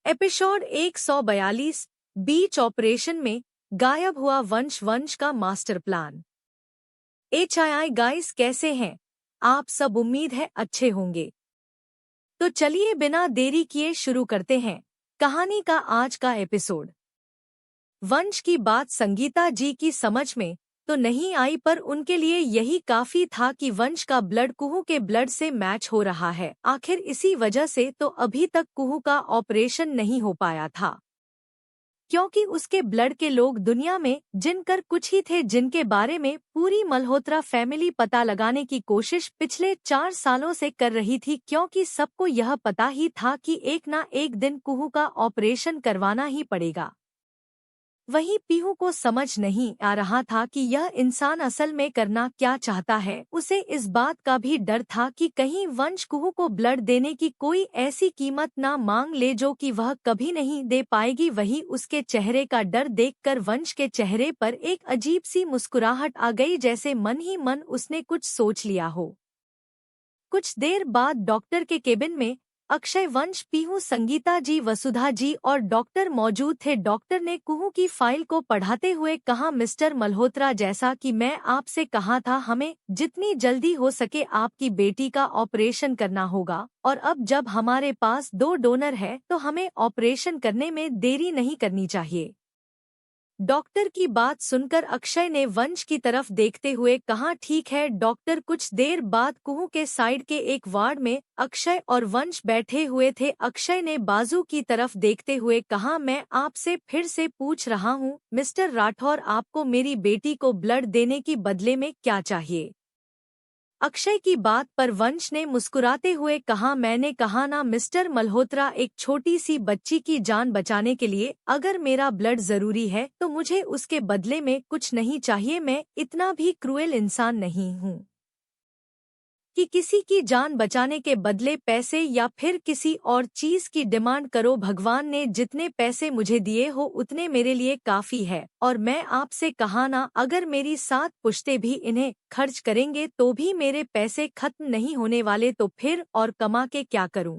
Episode 142 बीच operation में गायब हुआ वंश का मास्टर प्लान। HII गाइस, कैसे हैं आप सब? उम्मीद है अच्छे होंगे। तो चलिए बिना देरी किए शुरू करते हैं कहानी का आज का एपिसोड। वंश की बात संगीता जी की समझ में तो नहीं आई, पर उनके लिए यही काफी था कि वंश का ब्लड कुहू के ब्लड से मैच हो रहा है। आखिर इसी वजह से तो अभी तक कुहू का ऑपरेशन नहीं हो पाया था, क्योंकि उसके ब्लड के लोग दुनिया में जिनकर कुछ ही थे, जिनके बारे में पूरी मल्होत्रा फैमिली पता लगाने की कोशिश पिछले 4 सालों से कर रही थी, क्योंकि सबको यह पता ही था कि एक ना एक दिन कुहू का ऑपरेशन करवाना ही पड़ेगा। वहीं पीहू को समझ नहीं आ रहा था कि यह इंसान असल में करना क्या चाहता है। उसे इस बात का भी डर था कि कहीं वंश कुहू को ब्लड देने की कोई ऐसी कीमत ना मांग ले जो कि वह कभी नहीं दे पाएगी। वहीं उसके चेहरे का डर देखकर वंश के चेहरे पर एक अजीब सी मुस्कुराहट आ गई, जैसे मन ही मन उसने कुछ सोच लिया हो। कुछ देर बाद डॉक्टर के केबिन में अक्षय, वंश, पीहू, संगीता जी, वसुधा जी और डॉक्टर मौजूद थे। डॉक्टर ने कुहू की फाइल को पढ़ाते हुए कहा, मिस्टर मल्होत्रा, जैसा कि मैं आपसे कहा था, हमें जितनी जल्दी हो सके आपकी बेटी का ऑपरेशन करना होगा, और अब जब हमारे पास 2 डोनर है तो हमें ऑपरेशन करने में देरी नहीं करनी चाहिए। डॉक्टर की बात सुनकर अक्षय ने वंश की तरफ देखते हुए कहा, ठीक है डॉक्टर। कुछ देर बाद कुहू के साइड के एक वार्ड में अक्षय और वंश बैठे हुए थे। अक्षय ने बाजू की तरफ देखते हुए कहा, मैं आपसे फिर से पूछ रहा हूँ मिस्टर राठौर, आपको मेरी बेटी को ब्लड देने की बदले में क्या चाहिए? अक्षय की बात पर वंश ने मुस्कुराते हुए कहा, मैंने कहा ना मिस्टर मल्होत्रा, एक छोटी सी बच्ची की जान बचाने के लिए अगर मेरा ब्लड जरूरी है तो मुझे उसके बदले में कुछ नहीं चाहिए। मैं इतना भी क्रूएल इंसान नहीं हूँ कि किसी की जान बचाने के बदले पैसे या फिर किसी और चीज की डिमांड करो। भगवान ने जितने पैसे मुझे दिए हो उतने मेरे लिए काफी है, और मैं आपसे कहा ना, अगर मेरी 7 पुश्ते भी इन्हें खर्च करेंगे तो भी मेरे पैसे खत्म नहीं होने वाले, तो फिर और कमा के क्या करूं?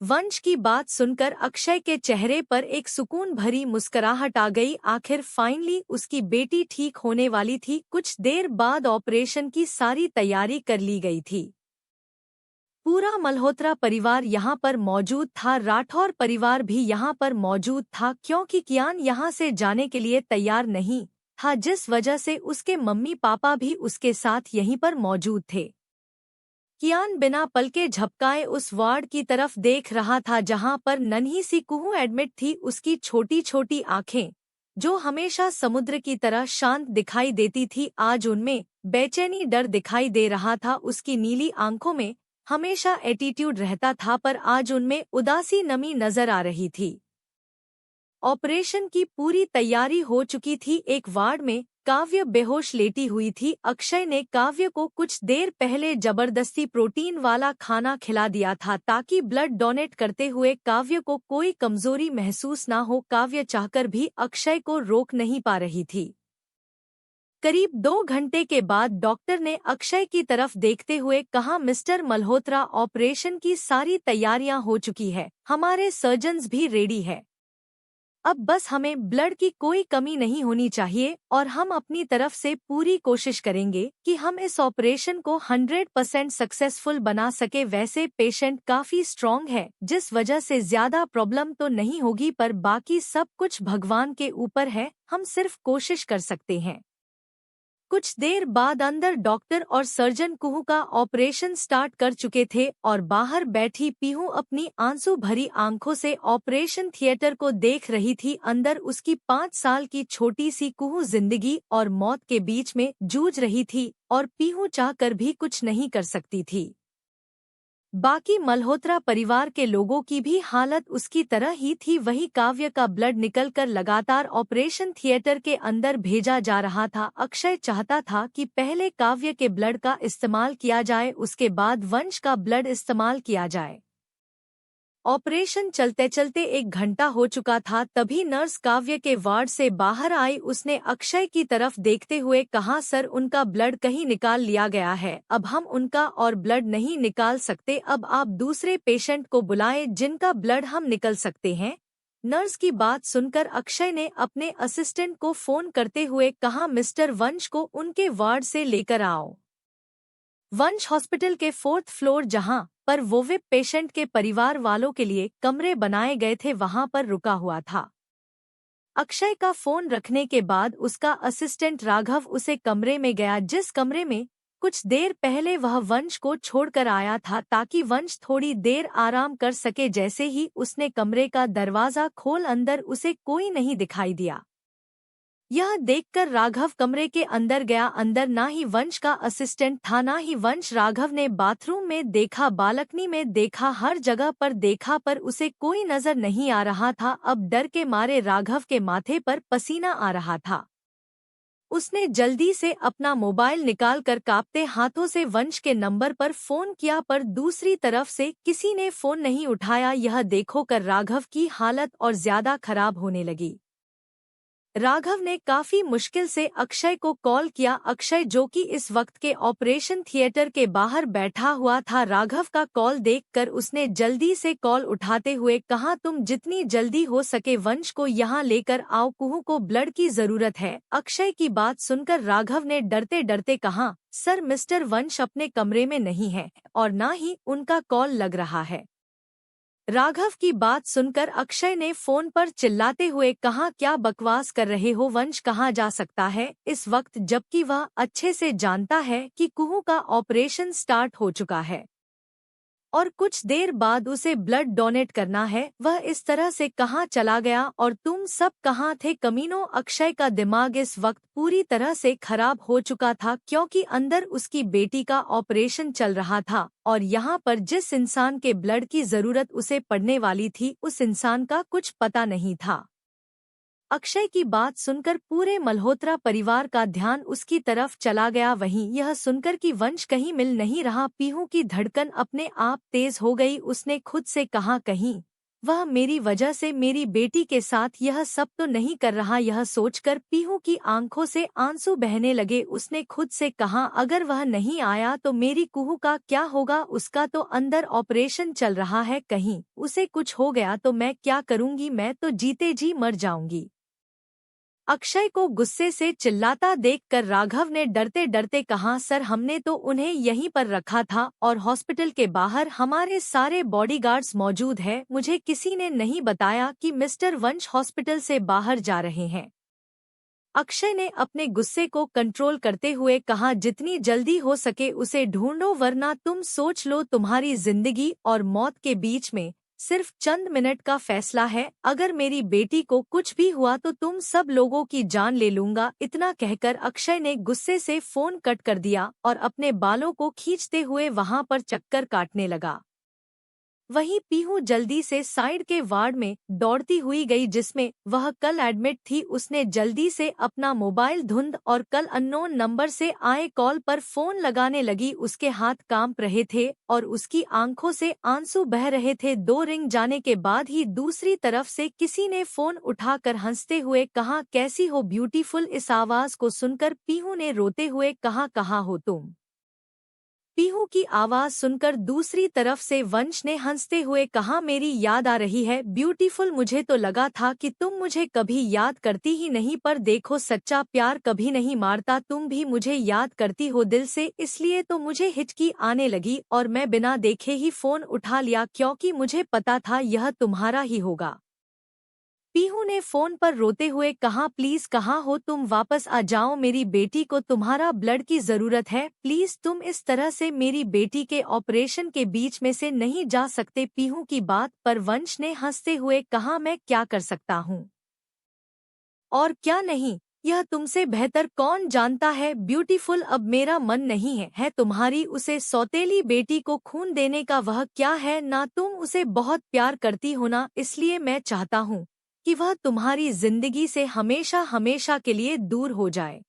वंश की बात सुनकर अक्षय के चेहरे पर एक सुकून भरी मुस्कुराहट आ गई। आखिर फाइनली उसकी बेटी ठीक होने वाली थी। कुछ देर बाद ऑपरेशन की सारी तैयारी कर ली गई थी। पूरा मल्होत्रा परिवार यहाँ पर मौजूद था। राठौर परिवार भी यहाँ पर मौजूद था, क्योंकि कियान यहाँ से जाने के लिए तैयार नहीं था, जिस वजह से उसके मम्मी पापा भी उसके साथ यहीं पर मौजूद थे। कियान बिना पलके झपकाए उस वार्ड की तरफ देख रहा था जहां पर नन्ही सी कुहू एडमिट थी। उसकी छोटी छोटी आंखें, जो हमेशा समुद्र की तरह शांत दिखाई देती थी, आज उनमें बेचैनी, डर दिखाई दे रहा था। उसकी नीली आंखों में हमेशा एटीट्यूड रहता था, पर आज उनमें उदासी, नमी नजर आ रही थी। ऑपरेशन की पूरी तैयारी हो चुकी थी। एक वार्ड में काव्य बेहोश लेटी हुई थी। अक्षय ने काव्य को कुछ देर पहले जबरदस्ती प्रोटीन वाला खाना खिला दिया था, ताकि ब्लड डोनेट करते हुए काव्य को कोई कमजोरी महसूस ना हो। काव्य चाहकर भी अक्षय को रोक नहीं पा रही थी। करीब 2 घंटे के बाद डॉक्टर ने अक्षय की तरफ देखते हुए कहा, मिस्टर मल्होत्रा, ऑपरेशन की सारी तैयारियां हो चुकी है, हमारे सर्जन्स भी रेडी है। अब बस हमें ब्लड की कोई कमी नहीं होनी चाहिए, और हम अपनी तरफ से पूरी कोशिश करेंगे कि हम इस ऑपरेशन को 100% सक्सेसफुल बना सके। वैसे पेशेंट काफी स्ट्रॉन्ग है, जिस वजह से ज्यादा प्रॉब्लम तो नहीं होगी, पर बाकी सब कुछ भगवान के ऊपर है, हम सिर्फ कोशिश कर सकते हैं। कुछ देर बाद अंदर डॉक्टर और सर्जन कुहू का ऑपरेशन स्टार्ट कर चुके थे, और बाहर बैठी पीहू अपनी आंसू भरी आंखों से ऑपरेशन थिएटर को देख रही थी। अंदर उसकी 5 साल की छोटी सी कुहू जिंदगी और मौत के बीच में जूझ रही थी, और पीहू चाहकर भी कुछ नहीं कर सकती थी। बाकी मल्होत्रा परिवार के लोगों की भी हालत उसकी तरह ही थी। वही काव्य का ब्लड निकलकर लगातार ऑपरेशन थिएटर के अंदर भेजा जा रहा था। अक्षय चाहता था कि पहले काव्य के ब्लड का इस्तेमाल किया जाए, उसके बाद वंश का ब्लड इस्तेमाल किया जाए। ऑपरेशन चलते चलते 1 घंटा हो चुका था। तभी नर्स काव्य के वार्ड से बाहर आई। उसने अक्षय की तरफ देखते हुए कहा, सर उनका ब्लड कहीं निकाल लिया गया है। अब हम उनका और ब्लड नहीं निकाल सकते। अब आप दूसरे पेशेंट को बुलाएं जिनका ब्लड हम निकल सकते हैं। नर्स की बात सुनकर अक्षय ने अपने असिस्टेंट को फोन करते हुए कहा, मिस्टर वंश को उनके वार्ड से लेकर आओ। वंश हॉस्पिटल के 4th फ्लोर जहां पर वो विप पेशेंट के परिवार वालों के लिए कमरे बनाए गए थे वहां पर रुका हुआ था। अक्षय का फोन रखने के बाद उसका असिस्टेंट राघव उसे कमरे में गया जिस कमरे में कुछ देर पहले वह वंश को छोड़कर आया था, ताकि वंश थोड़ी देर आराम कर सके। जैसे ही उसने कमरे का दरवाजा खोल अंदर उसे कोई नहीं दिखाई दिया। यह देखकर राघव कमरे के अंदर गया। अंदर ना ही वंश का असिस्टेंट था ना ही वंश। राघव ने बाथरूम में देखा, बालकनी में देखा, हर जगह पर देखा पर उसे कोई नजर नहीं आ रहा था। अब डर के मारे राघव के माथे पर पसीना आ रहा था। उसने जल्दी से अपना मोबाइल निकालकर कांपते हाथों से वंश के नंबर पर फोन किया, पर दूसरी तरफ से किसी ने फोन नहीं उठाया। यह देखकर राघव की हालत और ज्यादा खराब होने लगी। राघव ने काफी मुश्किल से अक्षय को कॉल किया। अक्षय जो कि इस वक्त के ऑपरेशन थिएटर के बाहर बैठा हुआ था, राघव का कॉल देखकर उसने जल्दी से कॉल उठाते हुए कहा, तुम जितनी जल्दी हो सके वंश को यहाँ लेकर आओ, कुहू को ब्लड की जरूरत है। अक्षय की बात सुनकर राघव ने डरते डरते कहा, सर मिस्टर वंश अपने कमरे में नहीं है और ना ही उनका कॉल लग रहा है। राघव की बात सुनकर अक्षय ने फोन पर चिल्लाते हुए कहा, क्या बकवास कर रहे हो? वंश कहाँ जा सकता है इस वक्त, जबकि वह अच्छे से जानता है कि कुहू का ऑपरेशन स्टार्ट हो चुका है और कुछ देर बाद उसे ब्लड डोनेट करना है। वह इस तरह से कहाँ चला गया और तुम सब कहाँ थे कमीनों? अक्षय का दिमाग इस वक्त पूरी तरह से खराब हो चुका था, क्योंकि अंदर उसकी बेटी का ऑपरेशन चल रहा था और यहाँ पर जिस इंसान के ब्लड की जरूरत उसे पड़ने वाली थी उस इंसान का कुछ पता नहीं था। अक्षय की बात सुनकर पूरे मल्होत्रा परिवार का ध्यान उसकी तरफ चला गया। वहीं यह सुनकर कि वंश कहीं मिल नहीं रहा, पीहू की धड़कन अपने आप तेज हो गई। उसने खुद से कहा, कहीं वह मेरी वजह से मेरी बेटी के साथ यह सब तो नहीं कर रहा। यह सोचकर पीहू की आंखों से आंसू बहने लगे। उसने खुद से कहा, अगर वह नहीं आया तो मेरी कुहू का क्या होगा? उसका तो अंदर ऑपरेशन चल रहा है, कहीं उसे कुछ हो गया तो मैं क्या करूंगी? मैं तो जीते जी मर जाऊंगी। अक्षय को गुस्से से चिल्लाता देखकर राघव ने डरते डरते कहा, सर हमने तो उन्हें यहीं पर रखा था और हॉस्पिटल के बाहर हमारे सारे बॉडीगार्ड्स मौजूद हैं। मुझे किसी ने नहीं बताया कि मिस्टर वंश हॉस्पिटल से बाहर जा रहे हैं। अक्षय ने अपने गुस्से को कंट्रोल करते हुए कहा, जितनी जल्दी हो सके उसे ढूंढो, वरना तुम सोच लो तुम्हारी जिंदगी और मौत के बीच में सिर्फ चंद मिनट का फैसला है। अगर मेरी बेटी को कुछ भी हुआ तो तुम सब लोगों की जान ले लूंगा। इतना कहकर अक्षय ने गुस्से से फोन कट कर दिया और अपने बालों को खींचते हुए वहां पर चक्कर काटने लगा। वहीं पीहू जल्दी से साइड के वार्ड में दौड़ती हुई गई जिसमें वह कल एडमिट थी। उसने जल्दी से अपना मोबाइल धुंध और कल अननोन नंबर से आए कॉल पर फोन लगाने लगी। उसके हाथ कांप रहे थे और उसकी आंखों से आंसू बह रहे थे। 2 रिंग जाने के बाद ही दूसरी तरफ से किसी ने फोन उठाकर हंसते हुए कहा, कैसी हो ब्यूटीफुल? इस आवाज को सुनकर पीहू ने रोते हुए कहा, कहाँ हो तुम? पीहू की आवाज सुनकर दूसरी तरफ से वंश ने हंसते हुए कहा, मेरी याद आ रही है ब्यूटीफुल। मुझे तो लगा था कि तुम मुझे कभी याद करती ही नहीं, पर देखो सच्चा प्यार कभी नहीं मारता। तुम भी मुझे याद करती हो दिल से, इसलिए तो मुझे हिचकी आने लगी और मैं बिना देखे ही फोन उठा लिया, क्योंकि मुझे पता था यह तुम्हारा ही होगा। पीहू ने फोन पर रोते हुए कहा, प्लीज कहाँ हो तुम? वापस आ जाओ, मेरी बेटी को तुम्हारा ब्लड की जरूरत है। प्लीज तुम इस तरह से मेरी बेटी के ऑपरेशन के बीच में से नहीं जा सकते। पीहू की बात पर वंश ने हंसते हुए कहा, मैं क्या कर सकता हूँ और क्या नहीं, यह तुमसे बेहतर कौन जानता है ब्यूटीफुल। अब मेरा मन नहीं है तुम्हारी उसे सौतेली बेटी को खून देने का। वह क्या है ना, तुम उसे बहुत प्यार करती हो ना, इसलिए मैं चाहता हूँ कि वह तुम्हारी जिंदगी से हमेशा हमेशा के लिए दूर हो जाए।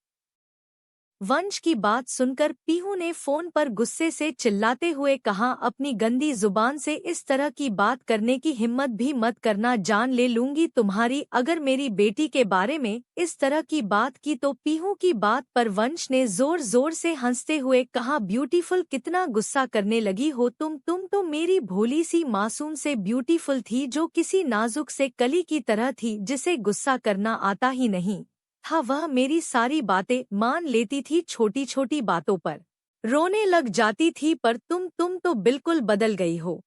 वंश की बात सुनकर पीहू ने फोन पर गुस्से से चिल्लाते हुए कहा, अपनी गंदी जुबान से इस तरह की बात करने की हिम्मत भी मत करना, जान ले लूंगी तुम्हारी अगर मेरी बेटी के बारे में इस तरह की बात की तो। पीहू की बात पर वंश ने जोर जोर से हंसते हुए कहा, ब्यूटीफुल, कितना गुस्सा करने लगी हो तुम तो मेरी भोली सी मासूम से ब्यूटीफुल थी, जो किसी नाजुक से कली की तरह थी जिसे गुस्सा करना आता ही नहीं था। वह मेरी सारी बातें मान लेती थी, छोटी छोटी बातों पर रोने लग जाती थी, पर तुम तो बिल्कुल बदल गई हो।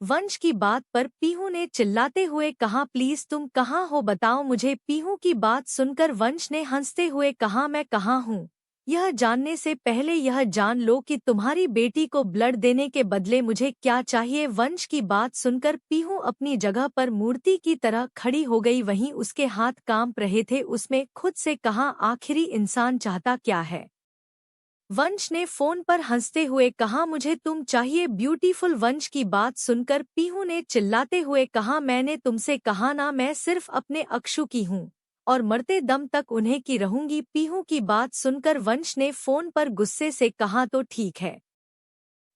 वंश की बात पर पीहू ने चिल्लाते हुए कहा, प्लीज तुम कहाँ हो, बताओ मुझे। पीहू की बात सुनकर वंश ने हंसते हुए कहा, मैं कहाँ हूँ यह जानने से पहले यह जान लो कि तुम्हारी बेटी को ब्लड देने के बदले मुझे क्या चाहिए। वंश की बात सुनकर पीहू अपनी जगह पर मूर्ति की तरह खड़ी हो गई, वहीं उसके हाथ कांप रहे थे। उसमें खुद से कहा, आखिरी इंसान चाहता क्या है। वंश ने फोन पर हंसते हुए कहा, मुझे तुम चाहिए ब्यूटीफुल। वंश की बात सुनकर पीहू ने चिल्लाते हुए कहा, मैंने तुमसे कहा ना, मैं सिर्फ अपने अक्षु की हूँ और मरते दम तक उन्हें की रहूंगी। पीहू की बात सुनकर वंश ने फोन पर गुस्से से कहा, तो ठीक है,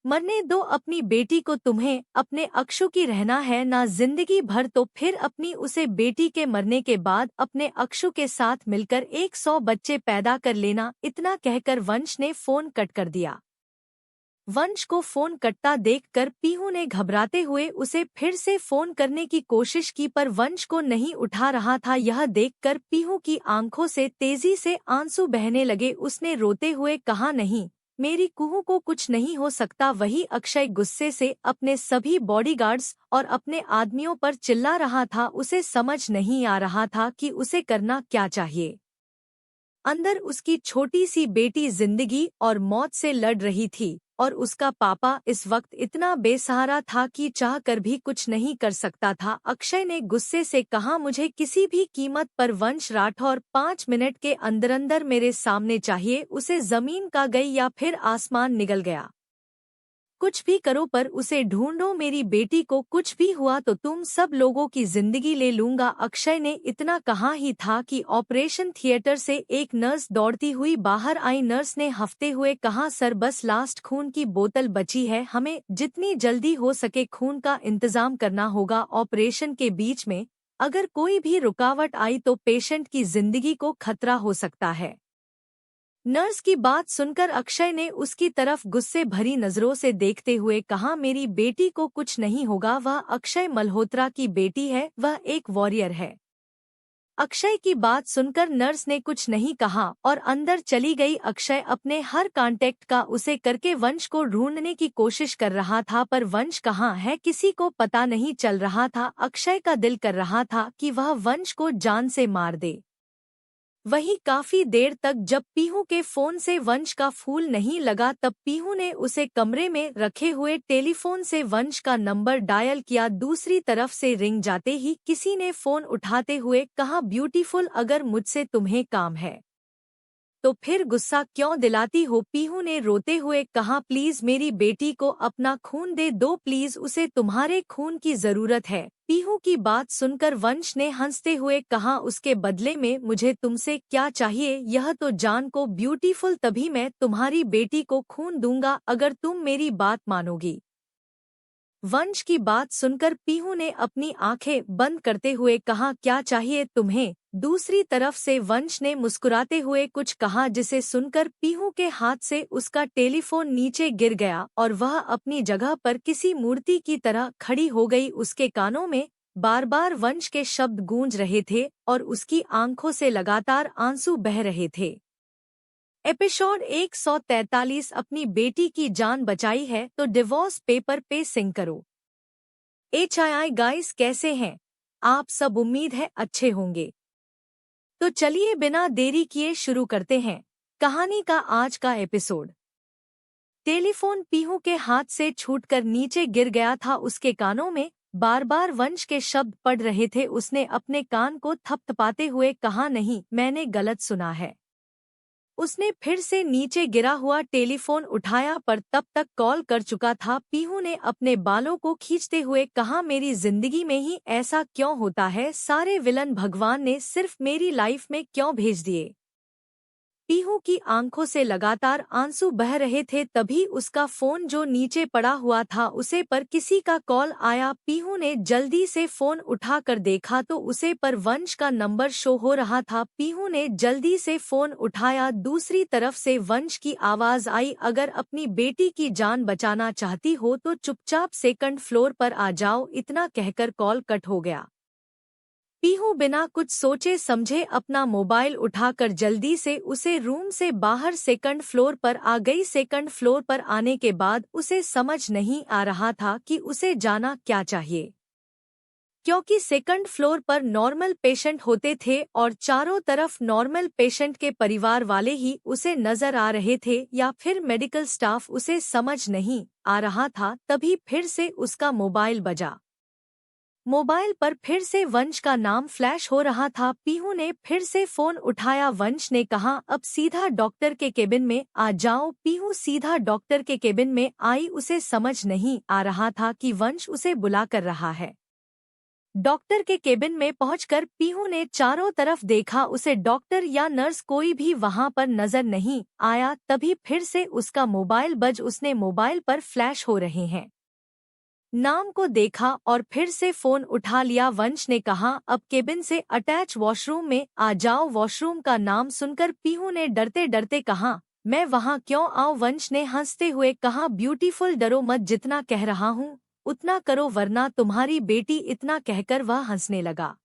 मरने दो अपनी बेटी को, तुम्हें अपने अक्षु की रहना है ना जिंदगी भर, तो फिर अपनी उसे बेटी के मरने के बाद अपने अक्षु के साथ मिलकर 100 बच्चे पैदा कर लेना। इतना कहकर वंश ने फोन कट कर दिया। वंश को फोन कटता देखकर पीहू ने घबराते हुए उसे फिर से फोन करने की कोशिश की, पर वंश को नहीं उठा रहा था। यह देखकर पीहू की आंखों से तेजी से आंसू बहने लगे। उसने रोते हुए कहा, नहीं, मेरी कुहू को कुछ नहीं हो सकता। वही अक्षय गुस्से से अपने सभी बॉडीगार्ड्स और अपने आदमियों पर चिल्ला रहा था। उसे समझ नहीं आ रहा था कि उसे करना क्या चाहिए। अंदर उसकी छोटी सी बेटी जिंदगी और मौत से लड़ रही थी और उसका पापा इस वक्त इतना बेसहारा था कि चाह कर भी कुछ नहीं कर सकता था। अक्षय ने गुस्से से कहा, मुझे किसी भी कीमत पर वंश राठौर 5 मिनट के अंदर अंदर मेरे सामने चाहिए। उसे जमीन का गई या फिर आसमान निगल गया, कुछ भी करो पर उसे ढूंढो। मेरी बेटी को कुछ भी हुआ तो तुम सब लोगों की जिंदगी ले लूंगा। अक्षय ने इतना कहा ही था कि ऑपरेशन थिएटर से एक नर्स दौड़ती हुई बाहर आई। नर्स ने हंसते हुए कहा, सर बस लास्ट खून की बोतल बची है, हमें जितनी जल्दी हो सके खून का इंतजाम करना होगा। ऑपरेशन के बीच में अगर कोई भी रुकावट आई तो पेशेंट की जिंदगी को खतरा हो सकता है। नर्स की बात सुनकर अक्षय ने उसकी तरफ गुस्से भरी नजरों से देखते हुए कहा, मेरी बेटी को कुछ नहीं होगा। वह अक्षय मल्होत्रा की बेटी है, वह एक वॉरियर है। अक्षय की बात सुनकर नर्स ने कुछ नहीं कहा और अंदर चली गई। अक्षय अपने हर कांटेक्ट का उसे करके वंश को ढूंढने की कोशिश कर रहा था, पर वंश कहाँ है किसी को पता नहीं चल रहा था। अक्षय का दिल कर रहा था कि वह वंश को जान से मार दे। वहीं काफी देर तक जब पीहू के फोन से वंश का फूल नहीं लगा, तब पीहू ने उसे कमरे में रखे हुए टेलीफोन से वंश का नंबर डायल किया। दूसरी तरफ से रिंग जाते ही किसी ने फोन उठाते हुए कहा, ब्यूटीफुल, अगर मुझसे तुम्हें काम है तो फिर गुस्सा क्यों दिलाती हो। पीहू ने रोते हुए कहा, प्लीज मेरी बेटी को अपना खून दे दो, प्लीज उसे तुम्हारे खून की जरूरत है। पीहू की बात सुनकर वंश ने हंसते हुए कहा, उसके बदले में मुझे तुमसे क्या चाहिए यह तो जान को ब्यूटीफुल, तभी मैं तुम्हारी बेटी को खून दूंगा अगर तुम मेरी बात मानोगी। वंश की बात सुनकर पीहू ने अपनी आंखें बंद करते हुए कहा, क्या चाहिए तुम्हें। दूसरी तरफ से वंश ने मुस्कुराते हुए कुछ कहा, जिसे सुनकर पीहू के हाथ से उसका टेलीफोन नीचे गिर गया और वह अपनी जगह पर किसी मूर्ति की तरह खड़ी हो गई। उसके कानों में बार बार वंश के शब्द गूंज रहे थे और उसकी आंखों से लगातार आंसू बह रहे थे। एपिसोड 143 अपनी बेटी की जान बचाई है तो डिवोर्स पेपर पे सिंग करो। HII गाइस, कैसे हैं आप सब, उम्मीद है अच्छे होंगे। तो चलिए बिना देरी किए शुरू करते हैं कहानी का आज का एपिसोड। टेलीफोन पीहू के हाथ से छूटकर नीचे गिर गया था। उसके कानों में बार बार वंश के शब्द पड़ रहे थे। उसने अपने कान को थपथपाते हुए कहा, नहीं, मैंने गलत सुना है। उसने फिर से नीचे गिरा हुआ टेलीफोन उठाया, पर तब तक कॉल कर चुका था। पीहू ने अपने बालों को खींचते हुए कहा, मेरी जिंदगी में ही ऐसा क्यों होता है, सारे विलन भगवान ने सिर्फ मेरी लाइफ में क्यों भेज दिए। पीहू की आंखों से लगातार आंसू बह रहे थे। तभी उसका फोन जो नीचे पड़ा हुआ था उसे पर किसी का कॉल आया। पीहू ने जल्दी से फोन उठाकर देखा तो उसे पर वंश का नंबर शो हो रहा था। पीहू ने जल्दी से फोन उठाया। दूसरी तरफ से वंश की आवाज आई, अगर अपनी बेटी की जान बचाना चाहती हो तो चुपचाप सेकंड फ्लोर पर आ जाओ। इतना कहकर कॉल कट हो गया। पीहू बिना कुछ सोचे समझे अपना मोबाइल उठाकर जल्दी से उसे रूम से बाहर सेकंड फ्लोर पर आ गई। सेकंड फ्लोर पर आने के बाद उसे समझ नहीं आ रहा था कि उसे जाना क्या चाहिए, क्योंकि सेकंड फ्लोर पर नॉर्मल पेशेंट होते थे और चारों तरफ नॉर्मल पेशेंट के परिवार वाले ही उसे नजर आ रहे थे या फिर मेडिकल स्टाफ। उसे समझ नहीं आ रहा था। तभी फिर से उसका मोबाइल बजा। मोबाइल पर फिर से वंश का नाम फ्लैश हो रहा था। पीहू ने फिर से फोन उठाया। वंश ने कहा, अब सीधा डॉक्टर के केबिन में आ जाओ। पीहू सीधा डॉक्टर के केबिन में आई। उसे समझ नहीं आ रहा था कि वंश उसे बुला कर रहा है। डॉक्टर के केबिन में पहुंचकर पीहू ने चारों तरफ देखा। उसे डॉक्टर या नर्स कोई भी वहां पर नजर नहीं आया। तभी फिर से उसका मोबाइल बज। उसने मोबाइल पर फ्लैश हो रहे हैं नाम को देखा और फिर से फोन उठा लिया। वंश ने कहा, अब केबिन से अटैच वॉशरूम में आ जाओ। वॉशरूम का नाम सुनकर पीहू ने डरते डरते कहा, मैं वहां क्यों आऊं? वंश ने हंसते हुए कहा, ब्यूटीफुल डरो मत, जितना कह रहा हूं उतना करो वरना तुम्हारी बेटी। इतना कहकर वह हंसने लगा।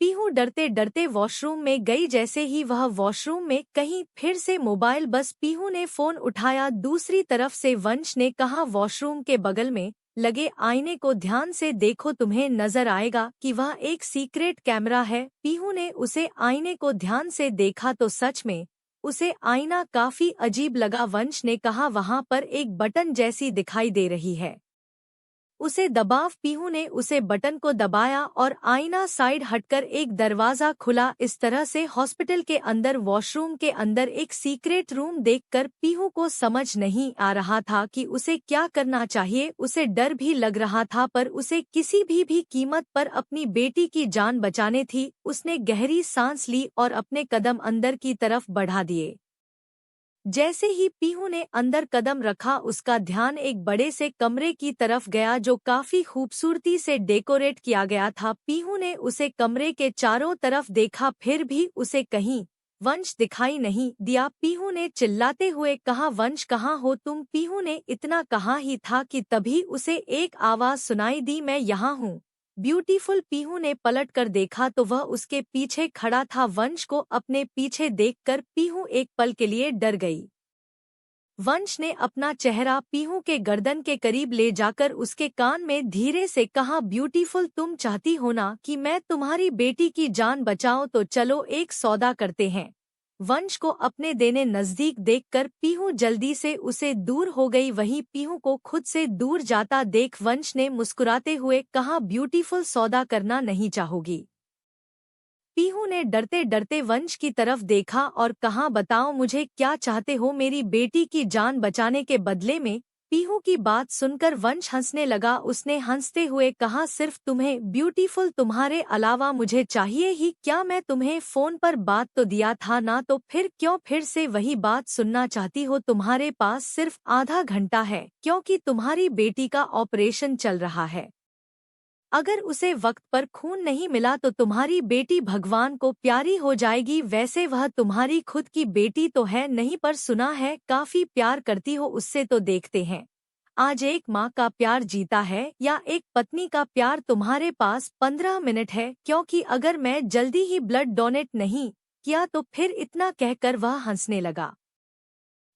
पीहू डरते डरते वॉशरूम में गई। जैसे ही वह वॉशरूम में कहीं फिर से मोबाइल बस। पीहू ने फोन उठाया। दूसरी तरफ से वंश ने कहा, वॉशरूम के बगल में लगे आईने को ध्यान से देखो, तुम्हें नजर आएगा कि वह एक सीक्रेट कैमरा है। पीहू ने उसे आईने को ध्यान से देखा तो सच में उसे आईना काफी अजीब लगा। वंश ने कहा, वहां पर एक बटन जैसी दिखाई दे रही है, उसे दबाव। पीहू ने उसे बटन को दबाया और आईना साइड हटकर एक दरवाजा खुला। इस तरह से हॉस्पिटल के अंदर वॉशरूम के अंदर एक सीक्रेट रूम देखकर पीहू को समझ नहीं आ रहा था कि उसे क्या करना चाहिए। उसे डर भी लग रहा था पर उसे किसी भी कीमत पर अपनी बेटी की जान बचानी थी। उसने गहरी सांस ली और अपने कदम अंदर की तरफ बढ़ा दिए। जैसे ही पीहू ने अंदर कदम रखा उसका ध्यान एक बड़े से कमरे की तरफ गया जो काफी खूबसूरती से डेकोरेट किया गया था। पीहू ने उसे कमरे के चारों तरफ देखा फिर भी उसे कहीं वंश दिखाई नहीं दिया। पीहू ने चिल्लाते हुए कहा, वंश कहाँ हो तुम? पीहू ने इतना कहा ही था कि तभी उसे एक आवाज सुनाई दी, मैं यहाँ हूँ ब्यूटीफुल। पीहू ने पलट कर देखा तो वह उसके पीछे खड़ा था। वंश को अपने पीछे देखकर पीहू एक पल के लिए डर गई। वंश ने अपना चेहरा पीहू के गर्दन के करीब ले जाकर उसके कान में धीरे से कहा, ब्यूटीफुल तुम चाहती हो ना कि मैं तुम्हारी बेटी की जान बचाऊं? तो चलो एक सौदा करते हैं। वंश को अपने देने नजदीक देखकर पीहू जल्दी से उसे दूर हो गई। वहीं पीहू को खुद से दूर जाता देख वंश ने मुस्कुराते हुए कहा, ब्यूटीफुल सौदा करना नहीं चाहोगी? पीहू ने डरते डरते वंश की तरफ देखा और कहा, बताओ मुझे क्या चाहते हो मेरी बेटी की जान बचाने के बदले में? पीहू की बात सुनकर वंश हंसने लगा। उसने हंसते हुए कहा, सिर्फ तुम्हें ब्यूटीफुल, तुम्हारे अलावा मुझे चाहिए ही क्या? मैं तुम्हें फोन पर बात तो दिया था ना, तो फिर क्यों फिर से वही बात सुनना चाहती हो? तुम्हारे पास सिर्फ आधा घंटा है क्योंकि तुम्हारी बेटी का ऑपरेशन चल रहा है। अगर उसे वक्त पर खून नहीं मिला तो तुम्हारी बेटी भगवान को प्यारी हो जाएगी। वैसे वह तुम्हारी खुद की बेटी तो है नहीं, पर सुना है काफी प्यार करती हो उससे, तो देखते हैं आज एक माँ का प्यार जीता है या एक पत्नी का प्यार। तुम्हारे पास 15 मिनट है, क्योंकि अगर मैं जल्दी ही ब्लड डोनेट नहीं किया तो फिर। इतना कहकर वह हंसने लगा।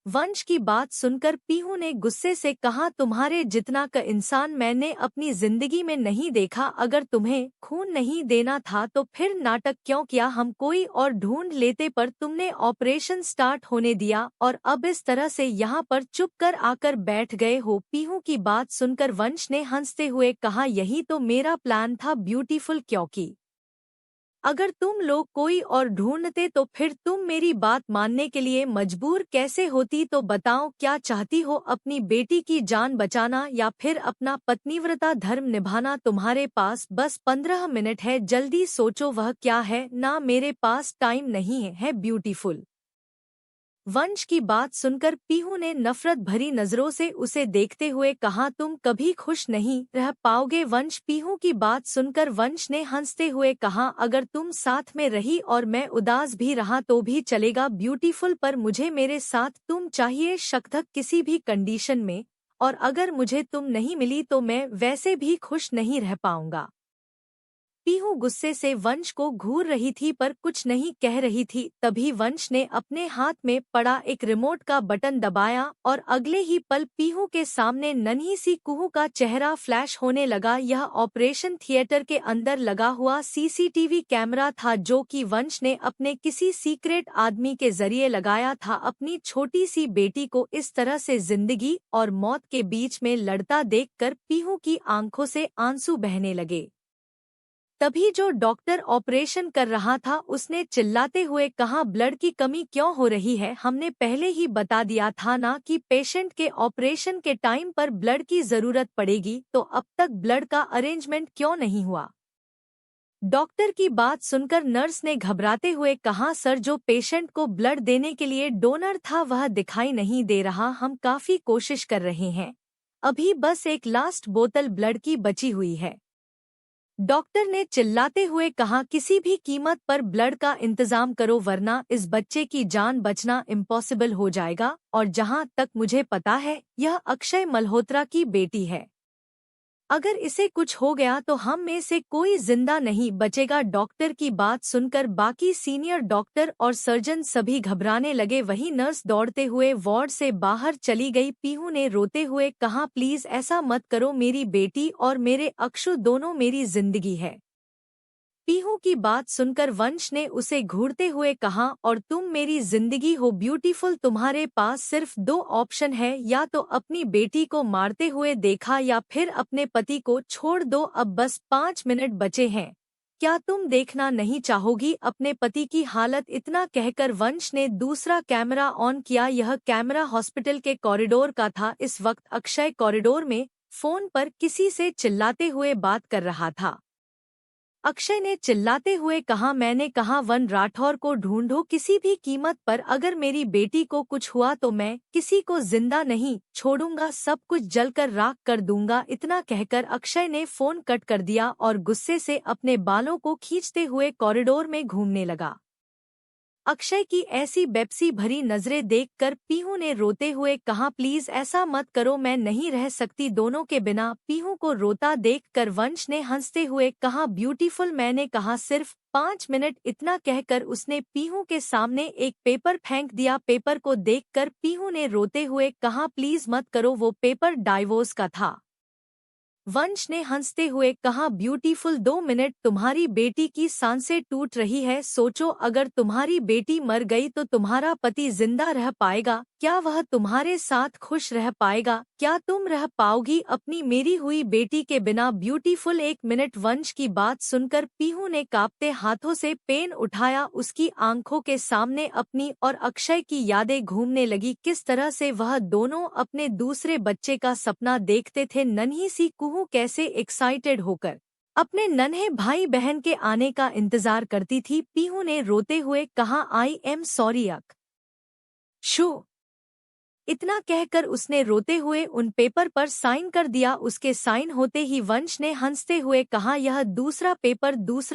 वंश की बात सुनकर पीहू ने गुस्से से कहा, तुम्हारे जितना का इंसान मैंने अपनी जिंदगी में नहीं देखा। अगर तुम्हें खून नहीं देना था तो फिर नाटक क्यों किया? हम कोई और ढूंढ लेते, पर तुमने ऑपरेशन स्टार्ट होने दिया और अब इस तरह से यहाँ पर चुप कर आकर बैठ गए हो। पीहू की बात सुनकर वंश ने हंसते हुए कहा, यही तो मेरा प्लान था ब्यूटीफुल, क्योंकि अगर तुम लोग कोई और ढूंढते तो फिर तुम मेरी बात मानने के लिए मजबूर कैसे होती? तो बताओ क्या चाहती हो, अपनी बेटी की जान बचाना या फिर अपना पत्नीव्रता धर्म निभाना? तुम्हारे पास बस 15 मिनट है, जल्दी सोचो वह क्या है ना। मेरे पास टाइम नहीं है ब्यूटीफुल। वंश की बात सुनकर पीहू ने नफरत भरी नजरों से उसे देखते हुए कहा, तुम कभी खुश नहीं रह पाओगे वंश। पीहू की बात सुनकर वंश ने हंसते हुए कहा, अगर तुम साथ में रही और मैं उदास भी रहा तो भी चलेगा ब्यूटीफुल, पर मुझे मेरे साथ तुम चाहिए शक्धक किसी भी कंडीशन में, और अगर मुझे तुम नहीं मिली तो मैं वैसे भी खुश नहीं रह पाऊंगा। पीहू गुस्से से वंश को घूर रही थी पर कुछ नहीं कह रही थी। तभी वंश ने अपने हाथ में पड़ा एक रिमोट का बटन दबाया और अगले ही पल पीहू के सामने नन्ही सी कुहू का चेहरा फ्लैश होने लगा। यह ऑपरेशन थिएटर के अंदर लगा हुआ सीसीटीवी कैमरा था जो कि वंश ने अपने किसी सीक्रेट आदमी के जरिए लगाया था। अपनी छोटी सी बेटी को इस तरह से जिंदगी और मौत के बीच में लड़ता देखकर पीहू की आंखों से आंसू बहने लगे। तभी जो डॉक्टर ऑपरेशन कर रहा था उसने चिल्लाते हुए कहा, ब्लड की कमी क्यों हो रही है? हमने पहले ही बता दिया था ना कि पेशेंट के ऑपरेशन के टाइम पर ब्लड की जरूरत पड़ेगी, तो अब तक ब्लड का अरेंजमेंट क्यों नहीं हुआ? डॉक्टर की बात सुनकर नर्स ने घबराते हुए कहा, सर जो पेशेंट को ब्लड देने के लिए डोनर था वह दिखाई नहीं दे रहा। हम काफी कोशिश कर रहे हैं, अभी बस एक लास्ट बोतल ब्लड की बची हुई है। डॉक्टर ने चिल्लाते हुए कहा, किसी भी कीमत पर ब्लड का इंतजाम करो वरना इस बच्चे की जान बचना इम्पॉसिबल हो जाएगा। और जहां तक मुझे पता है यह अक्षय मल्होत्रा की बेटी है, अगर इसे कुछ हो गया तो हम में से कोई जिंदा नहीं बचेगा। डॉक्टर की बात सुनकर बाकी सीनियर डॉक्टर और सर्जन सभी घबराने लगे। वहीं नर्स दौड़ते हुए वार्ड से बाहर चली गई। पीहू ने रोते हुए कहा, प्लीज ऐसा मत करो, मेरी बेटी और मेरे अक्षु दोनों मेरी जिंदगी है। पीहू की बात सुनकर वंश ने उसे घूरते हुए कहा, और तुम मेरी जिंदगी हो ब्यूटीफुल, तुम्हारे पास सिर्फ दो ऑप्शन है, या तो अपनी बेटी को मारते हुए देखा या फिर अपने पति को छोड़ दो। अब बस 5 मिनट बचे हैं, क्या तुम देखना नहीं चाहोगी अपने पति की हालत? इतना कहकर वंश ने दूसरा कैमरा ऑन किया। यह कैमरा हॉस्पिटल के कॉरिडोर का था। इस वक्त अक्षय कॉरिडोर में फोन पर किसी से चिल्लाते हुए बात कर रहा था। अक्षय ने चिल्लाते हुए कहा, मैंने कहा वन राठौर को ढूंढो किसी भी कीमत पर, अगर मेरी बेटी को कुछ हुआ तो मैं किसी को जिंदा नहीं छोड़ूंगा, सब कुछ जलकर राख कर दूंगा। इतना कहकर अक्षय ने फोन कट कर दिया और गुस्से से अपने बालों को खींचते हुए कॉरिडोर में घूमने लगा। अक्षय की ऐसी बेपसी भरी नजरें देखकर पीहू ने रोते हुए कहा, प्लीज ऐसा मत करो, मैं नहीं रह सकती दोनों के बिना। पीहू को रोता देखकर वंश ने हंसते हुए कहा, ब्यूटीफुल, मैंने कहा सिर्फ 5 मिनट। इतना कहकर उसने पीहू के सामने एक पेपर फेंक दिया। पेपर को देखकर पीहू ने रोते हुए कहा, प्लीज मत करो, वो पेपर डाइवोर्स का था। वंश ने हंसते हुए कहा, ब्यूटीफुल, 2 मिनट, तुम्हारी बेटी की सांसें टूट रही है, सोचो अगर तुम्हारी बेटी मर गई तो तुम्हारा पति जिंदा रह पाएगा? क्या वह तुम्हारे साथ खुश रह पाएगा? क्या तुम रह पाओगी अपनी मेरी हुई बेटी के बिना? Beautiful, 1 minute. वंश की बात सुनकर पीहू ने कांपते हाथों से पेन उठाया। उसकी आंखों के सामने अपनी और अक्षय की यादें घूमने लगी, किस तरह से वह दोनों अपने दूसरे बच्चे का सपना देखते थे। नन्ही सी कुहू कैसे एक्साइटेड होकर अपने नन्हे भाई बहन के आने का इंतजार करती थी। पीहू ने रोते हुए कहा, आई एम सॉरी अक्षु। इतना कहकर उसने रोते हुए उन पेपर पर साइन कर दिया। उसके साइन होते ही वंश ने हंसते हुए कहा, यह दूसरा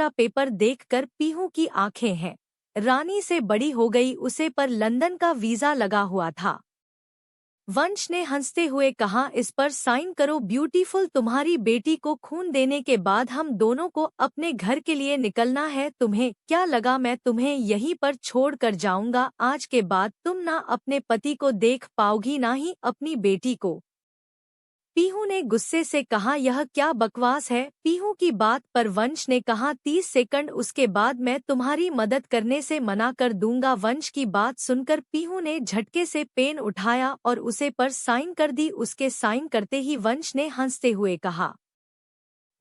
पेपर देखकर पीहू की आंखें हैं रानी से बड़ी हो गई, उसे पर लंदन का वीजा लगा हुआ था। वंश ने हंसते हुए कहा, इस पर साइन करो ब्यूटीफुल, तुम्हारी बेटी को खून देने के बाद हम दोनों को अपने घर के लिए निकलना है। तुम्हें क्या लगा मैं तुम्हें यहीं पर छोड़ कर जाऊंगा? आज के बाद तुम ना अपने पति को देख पाओगी ना ही अपनी बेटी को। पीहू ने गुस्से से कहा, यह क्या बकवास है? पीहू की बात पर वंश ने कहा, 30 सेकंड, उसके बाद मैं तुम्हारी मदद करने से मना कर दूंगा। वंश की बात सुनकर पीहू ने झटके से पेन उठाया और उसे पर साइन कर दी। उसके साइन करते ही वंश ने हंसते हुए कहा,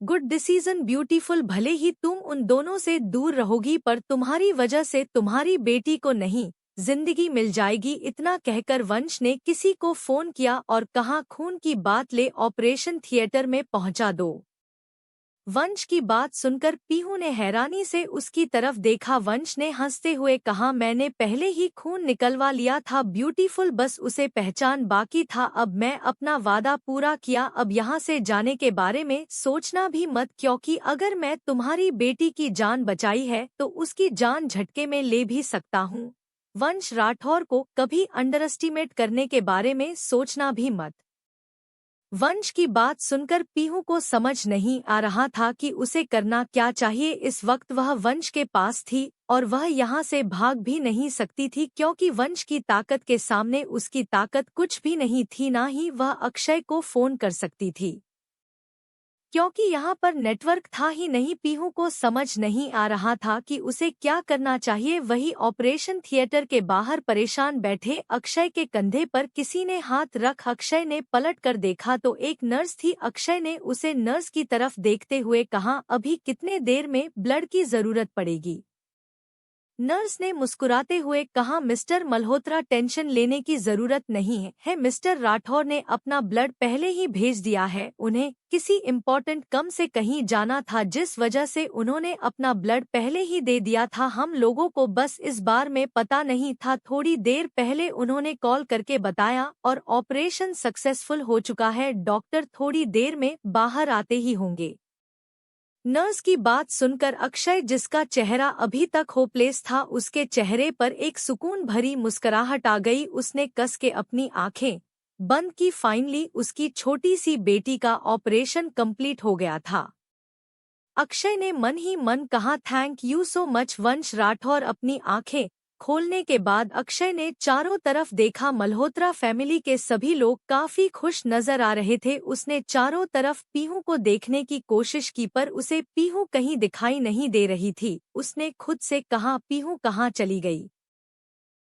गुड डिसीजन ब्यूटीफुल, भले ही तुम उन दोनों से दूर रहोगी पर तुम्हारी वजह से तुम्हारी बेटी को नहीं जिंदगी मिल जाएगी। इतना कहकर वंश ने किसी को फोन किया और कहा, खून की बात ले ऑपरेशन थिएटर में पहुंचा दो। वंश की बात सुनकर पीहू ने हैरानी से उसकी तरफ देखा। वंश ने हंसते हुए कहा, मैंने पहले ही खून निकलवा लिया था ब्यूटीफुल, बस उसे पहचान बाकी था। अब मैं अपना वादा पूरा किया, अब यहाँ से जाने के बारे में सोचना भी मत, क्योंकि अगर मैं तुम्हारी बेटी की जान बचाई है तो उसकी जान झटके में ले भी सकता हूँ। वंश राठौर को कभी अंडर एस्टिमेट करने के बारे में सोचना भी मत। वंश की बात सुनकर पीहू को समझ नहीं आ रहा था कि उसे करना क्या चाहिए। इस वक्त वह वंश के पास थी और वह यहाँ से भाग भी नहीं सकती थी, क्योंकि वंश की ताकत के सामने उसकी ताकत कुछ भी नहीं थी। ना ही वह अक्षय को फोन कर सकती थी, क्योंकि यहाँ पर नेटवर्क था ही नहीं। पीहू को समझ नहीं आ रहा था कि उसे क्या करना चाहिए। वही ऑपरेशन थिएटर के बाहर परेशान बैठे अक्षय के कंधे पर किसी ने हाथ रख अक्षय ने पलट कर देखा तो एक नर्स थी। अक्षय ने उसे नर्स की तरफ देखते हुए कहा, अभी कितने देर में ब्लड की जरूरत पड़ेगी? नर्स ने मुस्कुराते हुए कहा, मिस्टर मल्होत्रा, टेंशन लेने की जरूरत नहीं है। मिस्टर राठौर ने अपना ब्लड पहले ही भेज दिया है। उन्हें किसी इम्पोर्टेंट कम से कहीं जाना था, जिस वजह से उन्होंने अपना ब्लड पहले ही दे दिया था। हम लोगों को बस इस बार में पता नहीं था। थोड़ी देर पहले उन्होंने कॉल करके बताया और ऑपरेशन सक्सेसफुल हो चुका है। डॉक्टर थोड़ी देर में बाहर आते ही होंगे। नर्स की बात सुनकर अक्षय, जिसका चेहरा अभी तक होपलेस था, उसके चेहरे पर एक सुकून भरी मुस्कुराहट आ गई। उसने कस के अपनी आंखें बंद की। फाइनली उसकी छोटी सी बेटी का ऑपरेशन कंप्लीट हो गया था। अक्षय ने मन ही मन कहा, थैंक यू सो मच वंश राठौर। अपनी आंखें खोलने के बाद अक्षय ने चारों तरफ देखा। मल्होत्रा फैमिली के सभी लोग काफी खुश नजर आ रहे थे। उसने चारों तरफ पीहू को देखने की कोशिश की, पर उसे पीहू कहीं दिखाई नहीं दे रही थी। उसने खुद से कहा, पीहू कहाँ चली गई?